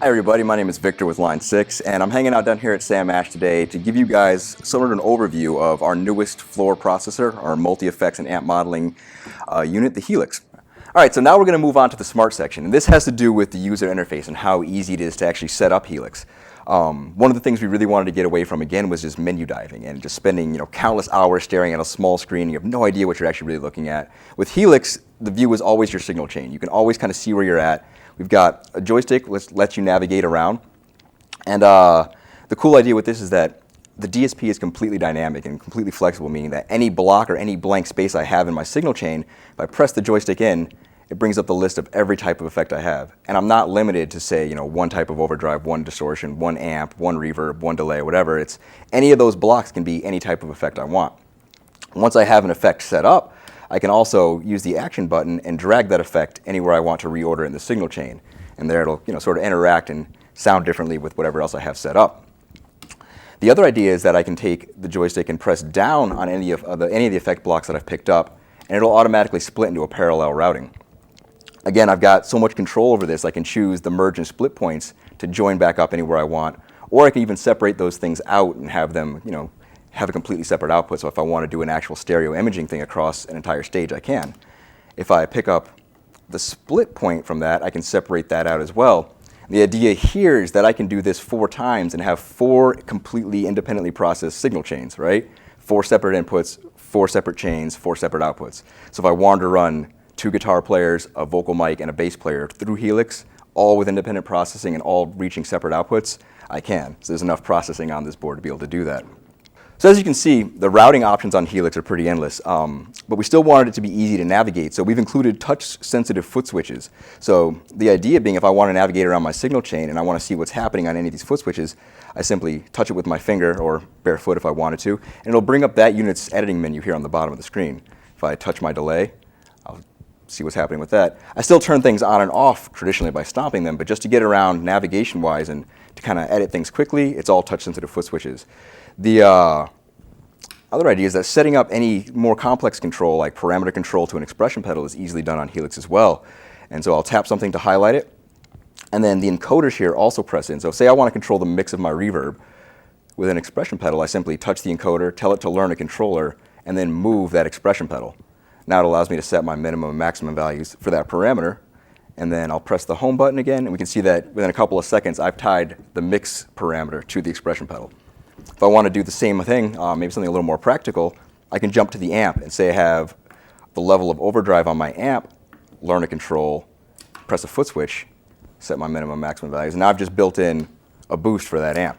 Hi everybody, my name is Victor with Line 6, and I'm hanging out down here at Sam Ash today to give you guys sort of an overview of our newest floor processor, our multi-effects and amp modeling unit, the Helix. Alright, so now we're going to move on to the smart section, and this has to do with the user interface and how easy it is to actually set up Helix. One of the things we really wanted to get away from again was just menu diving and just spending countless hours staring at a small screen and you have no idea what you're actually really looking at. With Helix, the view is always your signal chain. You can always kind of see where you're at. We've got a joystick which lets you navigate around. And the cool idea with this is that the DSP is completely dynamic and completely flexible, meaning that any block or any blank space I have in my signal chain, if I press the joystick in, it brings up the list of every type of effect I have. And I'm not limited to, say, one type of overdrive, one distortion, one amp, one reverb, one delay, whatever. It's any of those blocks can be any type of effect I want. Once I have an effect set up, I can also use the action button and drag that effect anywhere I want to reorder in the signal chain. And there it'll sort of interact and sound differently with whatever else I have set up. The other idea is that I can take the joystick and press down on any of the effect blocks that I've picked up, and it'll automatically split into a parallel routing. Again, I've got so much control over this, I can choose the merge and split points to join back up anywhere I want, or I can even separate those things out and have them, have a completely separate output. So if I want to do an actual stereo imaging thing across an entire stage, I can. If I pick up the split point from that, I can separate that out as well. The idea here is that I can do this 4 times and have 4 completely independently processed signal chains, right? 4 separate inputs, 4 separate chains, 4 separate outputs. So if I wanted to run 2 guitar players, a vocal mic, and a bass player through Helix, all with independent processing and all reaching separate outputs, I can. So there's enough processing on this board to be able to do that. So as you can see, the routing options on Helix are pretty endless, but we still wanted it to be easy to navigate, so we've included touch-sensitive foot switches. So the idea being if I want to navigate around my signal chain and I want to see what's happening on any of these foot switches, I simply touch it with my finger or barefoot if I wanted to, and it'll bring up that unit's editing menu here on the bottom of the screen. If I touch my delay, I'll see what's happening with that. I still turn things on and off traditionally by stopping them, but just to get around navigation-wise and to kind of edit things quickly, it's all touch-sensitive foot switches. The other idea is that setting up any more complex control, like parameter control to an expression pedal, is easily done on Helix as well. And so I'll tap something to highlight it, and then the encoders here also press in. So say I want to control the mix of my reverb. With an expression pedal, I simply touch the encoder, tell it to learn a controller, and then move that expression pedal. Now it allows me to set my minimum and maximum values for that parameter, and then I'll press the home button again, and we can see that within a couple of seconds I've tied the mix parameter to the expression pedal. If I want to do the same thing, maybe something a little more practical, I can jump to the amp and say I have the level of overdrive on my amp, learn a control, press a foot switch, set my minimum maximum values, and now I've just built in a boost for that amp.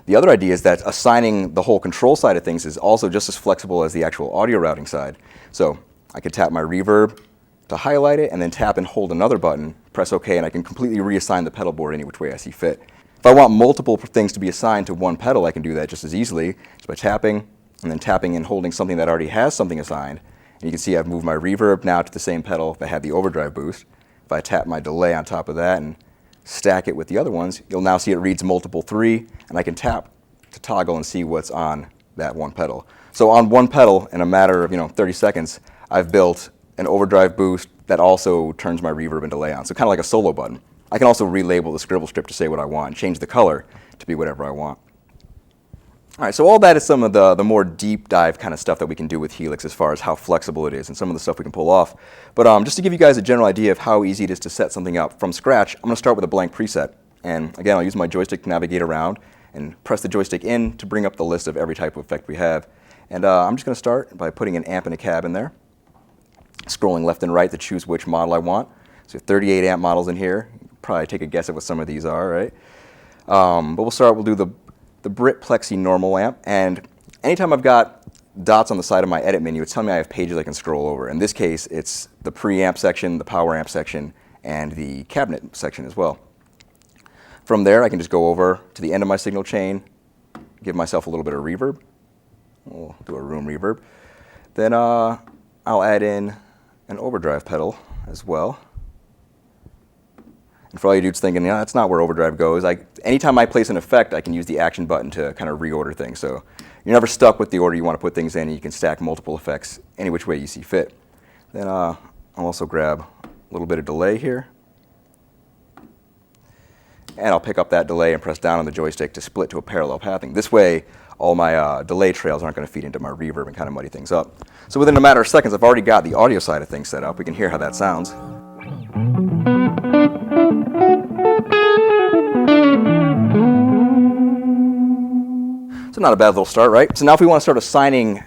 The other idea is that assigning the whole control side of things is also just as flexible as the actual audio routing side. So I could tap my reverb to highlight it and then tap and hold another button, press OK, and I can completely reassign the pedal board any which way I see fit. If I want multiple things to be assigned to one pedal, I can do that just as easily, just by tapping and then tapping and holding something that already has something assigned. And you can see I've moved my reverb now to the same pedal that had the overdrive boost. If I tap my delay on top of that and stack it with the other ones, you'll now see it reads multiple 3, and I can tap to toggle and see what's on that one pedal. So on one pedal, in a matter of 30 seconds, I've built an overdrive boost that also turns my reverb and delay on. So kind of like a solo button. I can also relabel the scribble strip to say what I want and change the color to be whatever I want. All right, so all that is some of the more deep dive kind of stuff that we can do with Helix as far as how flexible it is and some of the stuff we can pull off. But just to give you guys a general idea of how easy it is to set something up from scratch, I'm going to start with a blank preset. And again, I'll use my joystick to navigate around and press the joystick in to bring up the list of every type of effect we have. And I'm just going to start by putting an amp and a cab in there, scrolling left and right to choose which model I want. So 38 amp models in here. Probably take a guess at what some of these are, right? But we'll do the Brit Plexi normal amp, and anytime I've got dots on the side of my edit menu, it's telling me I have pages I can scroll over. In this case, it's the preamp section, the power amp section, and the cabinet section as well. From there, I can just go over to the end of my signal chain, give myself a little bit of reverb. We'll do a room reverb. Then I'll add in an overdrive pedal as well. And for all you dudes thinking, that's not where overdrive goes, anytime I place an effect, I can use the action button to kind of reorder things. So you're never stuck with the order you want to put things in, and you can stack multiple effects any which way you see fit. Then I'll also grab a little bit of delay here. and I'll pick up that delay and press down on the joystick to split to a parallel pathing. This way, all my delay trails aren't going to feed into my reverb and kind of muddy things up. So within a matter of seconds, I've already got the audio side of things set up. We can hear how that sounds. So not a bad little start, right? So now if we want to start assigning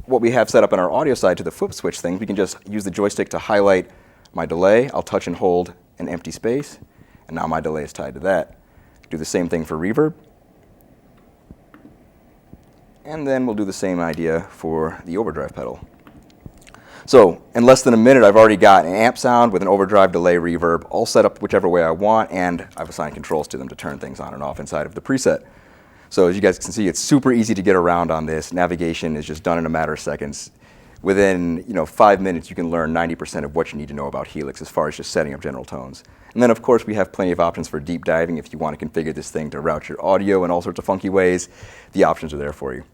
what we have set up on our audio side to the foot switch thing, we can just use the joystick to highlight my delay. I'll touch and hold an empty space, and now my delay is tied to that. Do the same thing for reverb. And then we'll do the same idea for the overdrive pedal. So in less than a minute, I've already got an amp sound with an overdrive, delay, reverb, all set up whichever way I want, and I've assigned controls to them to turn things on and off inside of the preset. So as you guys can see, it's super easy to get around on this. Navigation is just done in a matter of seconds. Within 5 minutes, you can learn 90% of what you need to know about Helix as far as just setting up general tones. And then, of course, we have plenty of options for deep diving if you want to configure this thing to route your audio in all sorts of funky ways. The options are there for you.